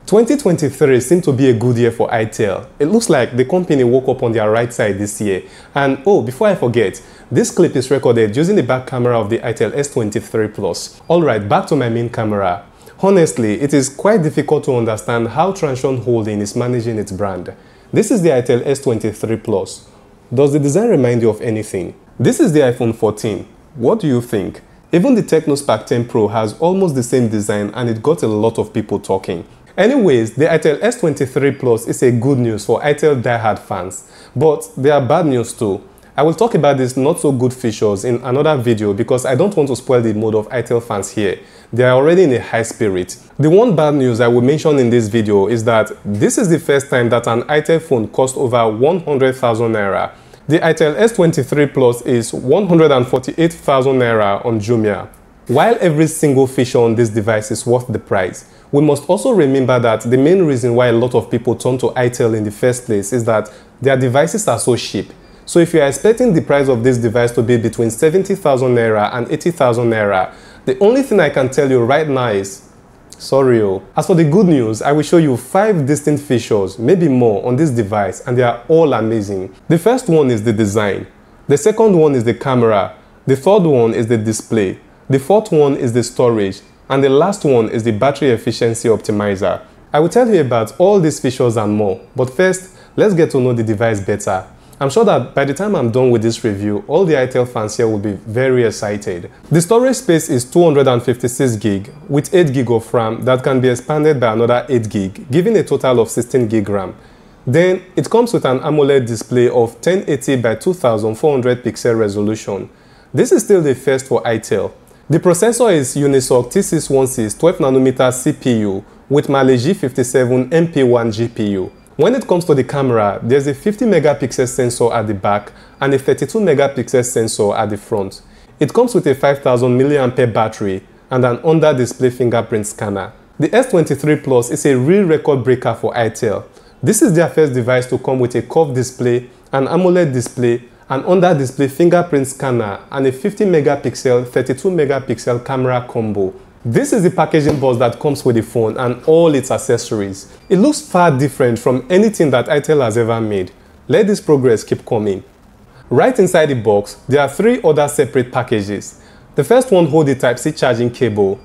2023 seemed to be a good year for Itel. It looks like the company woke up on their right side this year. And oh, before I forget, this clip is recorded using the back camera of the Itel S23 Plus. Alright, back to my main camera. Honestly, it is quite difficult to understand how Transsion Holding is managing its brand. This is the Itel S23 Plus. Does the design remind you of anything? This is the iPhone 14. What do you think? Even the TechnoSpark 10 Pro has almost the same design and it got a lot of people talking. Anyways, the Itel S23 Plus is a good news for Itel diehard fans, but there are bad news too. I will talk about these not so good features in another video because I don't want to spoil the mood of Itel fans here. They are already in a high spirit. The one bad news I will mention in this video is that this is the first time that an Itel phone cost over 100,000 naira. The Itel S23 Plus is 148,000 naira on Jumia. While every single feature on this device is worth the price, we must also remember that the main reason why a lot of people turn to Itel in the first place is that their devices are so cheap. So if you are expecting the price of this device to be between 70,000 naira and 80,000 naira, the only thing I can tell you right now is, sorry oh. As for the good news, I will show you 5 distinct features, maybe more, on this device, and they are all amazing. The first one is the design. The second one is the camera. The third one is the display. The fourth one is the storage. And the last one is the battery efficiency optimizer. I will tell you about all these features and more, but first, let's get to know the device better. I'm sure that by the time I'm done with this review, all the Itel fans here will be very excited. The storage space is 256 gig with 8 gig of RAM that can be expanded by another 8 gig, giving a total of 16 gig RAM. Then it comes with an AMOLED display of 1080 by 2400 pixel resolution. This is still the first for Itel. The processor is Unisoc T616 12nm CPU with Mali G57 MP1 GPU. When it comes to the camera, there's a 50 megapixel sensor at the back and a 32 megapixel sensor at the front. It comes with a 5000 mAh battery and an under-display fingerprint scanner. The S23 Plus is a real record breaker for Itel. This is their first device to come with a curved display, an AMOLED display, an under-display fingerprint scanner, and a 50 megapixel 32 megapixel camera combo. This is the packaging box that comes with the phone and all its accessories. It looks far different from anything that Itel has ever made. Let this progress keep coming. Right inside the box, there are 3 other separate packages. The first one holds the Type-C charging cable.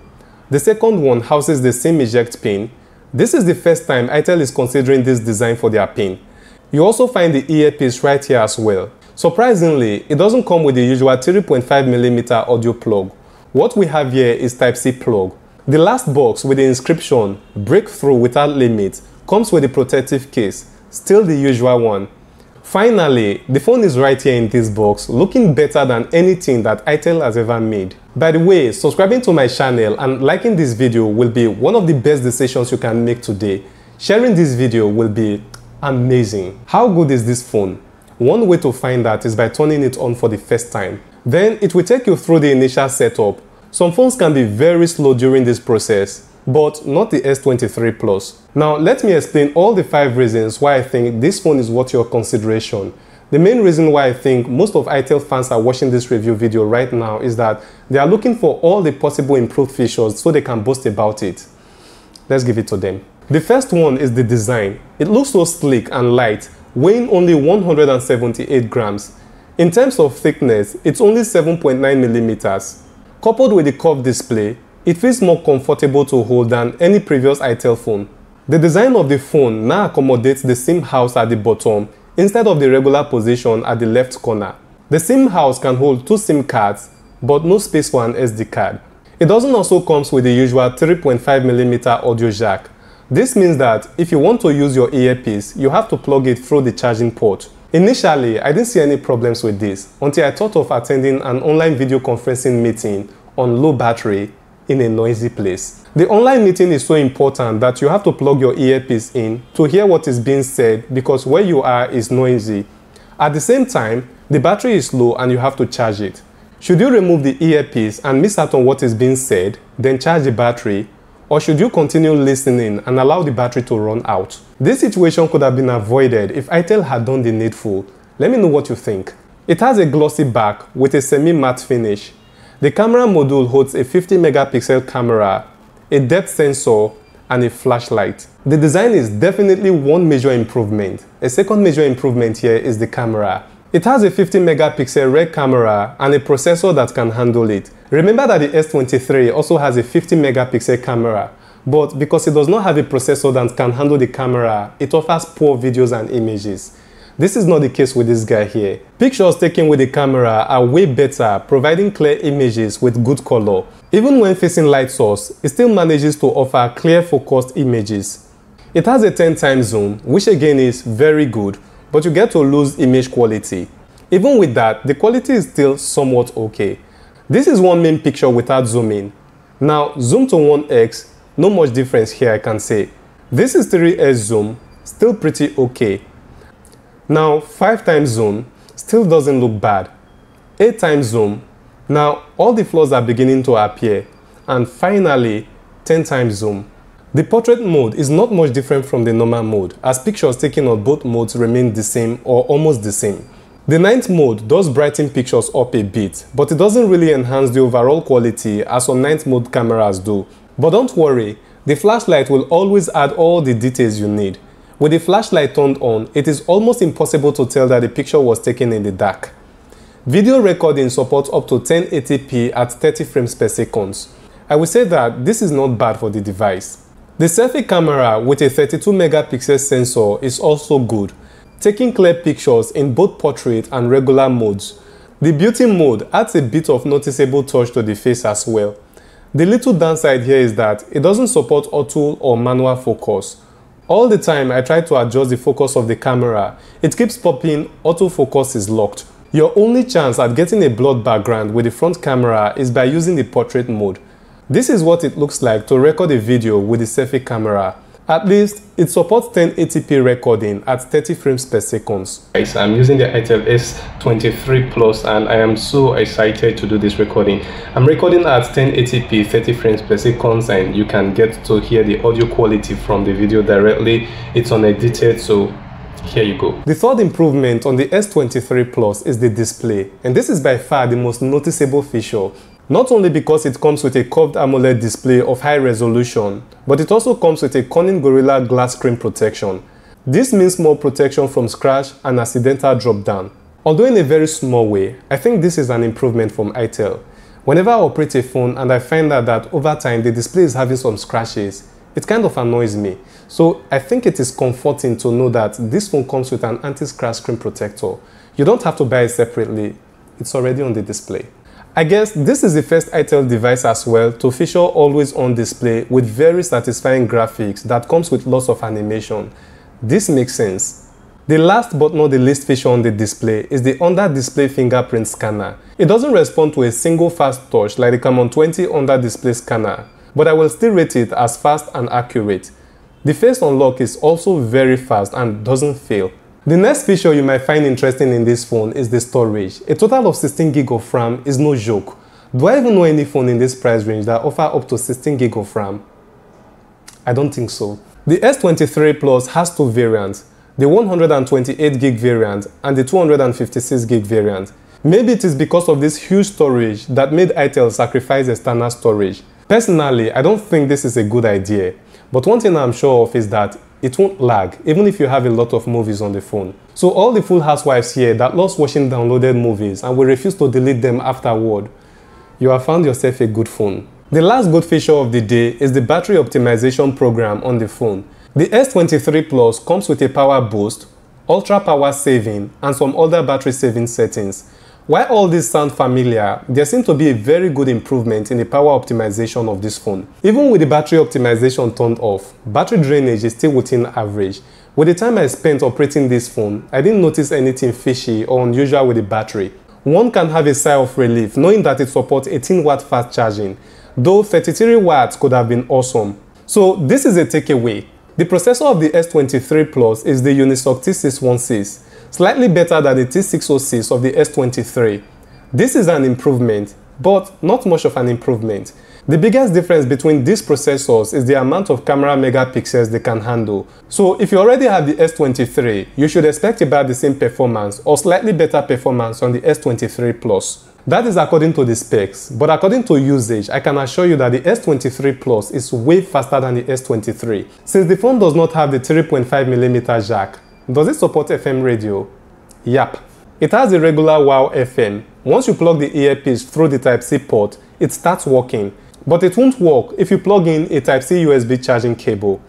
The second one houses the SIM eject pin. This is the first time Itel is considering this design for their pin. You also find the earpiece right here as well. Surprisingly, it doesn't come with the usual 3.5mm audio plug. What we have here is Type-C plug. The last box with the inscription "Breakthrough without limit" comes with a protective case, still the usual one. Finally, the phone is right here in this box, looking better than anything that Itel has ever made. By the way, subscribing to my channel and liking this video will be one of the best decisions you can make today. Sharing this video will be amazing. How good is this phone? One way to find that is by turning it on for the first time. Then it will take you through the initial setup. Some phones can be very slow during this process, but not the S23 Plus. Now let me explain all the 5 reasons why I think this phone is worth your consideration. The main reason why I think most of Itel fans are watching this review video right now is that they are looking for all the possible improved features so they can boast about it. Let's give it to them. The first one is the design. It looks so sleek and light, weighing only 178 grams. In terms of thickness, it's only 7.9 millimeters. Coupled with the curved display, it feels more comfortable to hold than any previous Itel phone. The design of the phone now accommodates the SIM house at the bottom instead of the regular position at the left corner. The SIM house can hold 2 SIM cards, but no space for an SD card. It doesn't also come with the usual 3.5mm audio jack. This means that if you want to use your earpiece, you have to plug it through the charging port. Initially, I didn't see any problems with this until I thought of attending an online video conferencing meeting on low battery in a noisy place. The online meeting is so important that you have to plug your earpiece in to hear what is being said because where you are is noisy. At the same time, the battery is low and you have to charge it. Should you remove the earpiece and miss out on what is being said, then charge the battery? Or should you continue listening and allow the battery to run out? This situation could have been avoided if Itel had done the needful. Let me know what you think. It has a glossy back with a semi-matte finish. The camera module holds a 50 megapixel camera, a depth sensor, and a flashlight. The design is definitely one major improvement. A second major improvement here is the camera. It has a 50 megapixel rear camera and a processor that can handle it. Remember that the S23 also has a 50 megapixel camera, but because it does not have a processor that can handle the camera, it offers poor videos and images. This is not the case with this guy here. Pictures taken with the camera are way better, providing clear images with good color. Even when facing light source, it still manages to offer clear focused images. It has a 10x zoom, which again is very good, but you get to lose image quality. Even with that, the quality is still somewhat okay. This is one main picture without zooming. Now, zoom to 1x, no much difference here I can say. This is 3x zoom, still pretty okay. Now 5x zoom, still doesn't look bad. 8x zoom, now all the flaws are beginning to appear. And finally, 10x zoom. The portrait mode is not much different from the normal mode, as pictures taken on both modes remain the same or almost the same. The night mode does brighten pictures up a bit, but it doesn't really enhance the overall quality as some night mode cameras do. But don't worry, the flashlight will always add all the details you need. With the flashlight turned on, it is almost impossible to tell that the picture was taken in the dark. Video recording supports up to 1080p at 30 frames per second. I will say that this is not bad for the device. The selfie camera with a 32 megapixel sensor is also good, taking clear pictures in both portrait and regular modes. The beauty mode adds a bit of noticeable touch to the face as well. The little downside here is that it doesn't support auto or manual focus. All the time I try to adjust the focus of the camera, it keeps popping autofocus is locked. Your only chance at getting a blurred background with the front camera is by using the portrait mode. This is what it looks like to record a video with the selfie camera. At least, it supports 1080p recording at 30 frames per second. Guys, I'm using the Itel S23 Plus and I am so excited to do this recording. I'm recording at 1080p 30 frames per second and you can get to hear the audio quality from the video directly. It's unedited, so here you go. The third improvement on the S23 Plus is the display, and this is by far the most noticeable feature. Not only because it comes with a curved AMOLED display of high resolution, but it also comes with a Corning Gorilla Glass screen protection. This means more protection from scratch and accidental drop down. Although in a very small way, I think this is an improvement from Itel. Whenever I operate a phone and I find out that over time the display is having some scratches, it kind of annoys me. So I think it is comforting to know that this phone comes with an anti-scratch screen protector. You don't have to buy it separately, it's already on the display. I guess this is the first Itel device as well to feature always on display with very satisfying graphics that comes with lots of animation. This makes sense. The last but not the least feature on the display is the under-display fingerprint scanner. It doesn't respond to a single fast touch like the Camon 20 under-display scanner, but I will still rate it as fast and accurate. The face unlock is also very fast and doesn't fail. The next feature you might find interesting in this phone is the storage. A total of 16 GB of RAM is no joke. Do I even know any phone in this price range that offer up to 16 GB of RAM? I don't think so. The S23 Plus has two variants, the 128 GB variant and the 256 GB variant. Maybe it is because of this huge storage that made Itel sacrifice external storage. Personally, I don't think this is a good idea, but one thing I'm sure of is that it won't lag, even if you have a lot of movies on the phone. So all the full housewives here that loves watching downloaded movies and will refuse to delete them afterward, you have found yourself a good phone. The last good feature of the day is the battery optimization program on the phone. The S23 Plus comes with a power boost, ultra power saving, and some other battery saving settings. While all these sound familiar, there seems to be a very good improvement in the power optimization of this phone. Even with the battery optimization turned off, battery drainage is still within average. With the time I spent operating this phone, I didn't notice anything fishy or unusual with the battery. One can have a sigh of relief knowing that it supports 18 watt fast charging, though 33 watts could have been awesome. So this is a takeaway. The processor of the S23 Plus is the Unisoc T616. Slightly better than the T606 of the S23. This is an improvement, but not much of an improvement. The biggest difference between these processors is the amount of camera megapixels they can handle. So if you already have the S23, you should expect about the same performance or slightly better performance on the S23 Plus. That is according to the specs, but according to usage, I can assure you that the S23 Plus is way faster than the S23. Since the phone does not have the 3.5mm jack, does it support FM radio? Yep. It has a regular WOW FM. Once you plug the earpiece through the Type-C port, it starts working. But it won't work if you plug in a Type-C USB charging cable.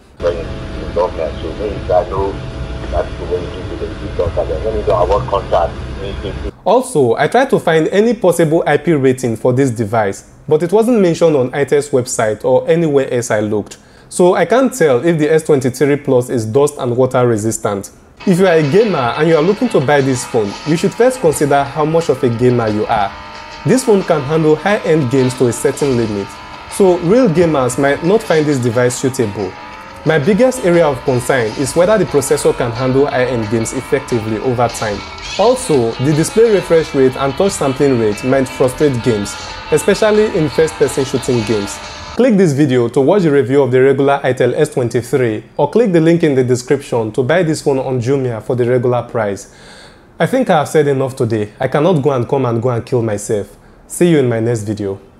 Also, I tried to find any possible IP rating for this device, but it wasn't mentioned on Itel's website or anywhere else I looked. So I can't tell if the S23 Plus is dust and water resistant. If you are a gamer and you are looking to buy this phone, you should first consider how much of a gamer you are. This phone can handle high-end games to a certain limit, so real gamers might not find this device suitable. My biggest area of concern is whether the processor can handle high-end games effectively over time. Also, the display refresh rate and touch sampling rate might frustrate games, especially in first-person shooting games. Click this video to watch the review of the regular Itel S23, or click the link in the description to buy this phone on Jumia for the regular price. I think I have said enough today. I cannot go and kill myself. See you in my next video.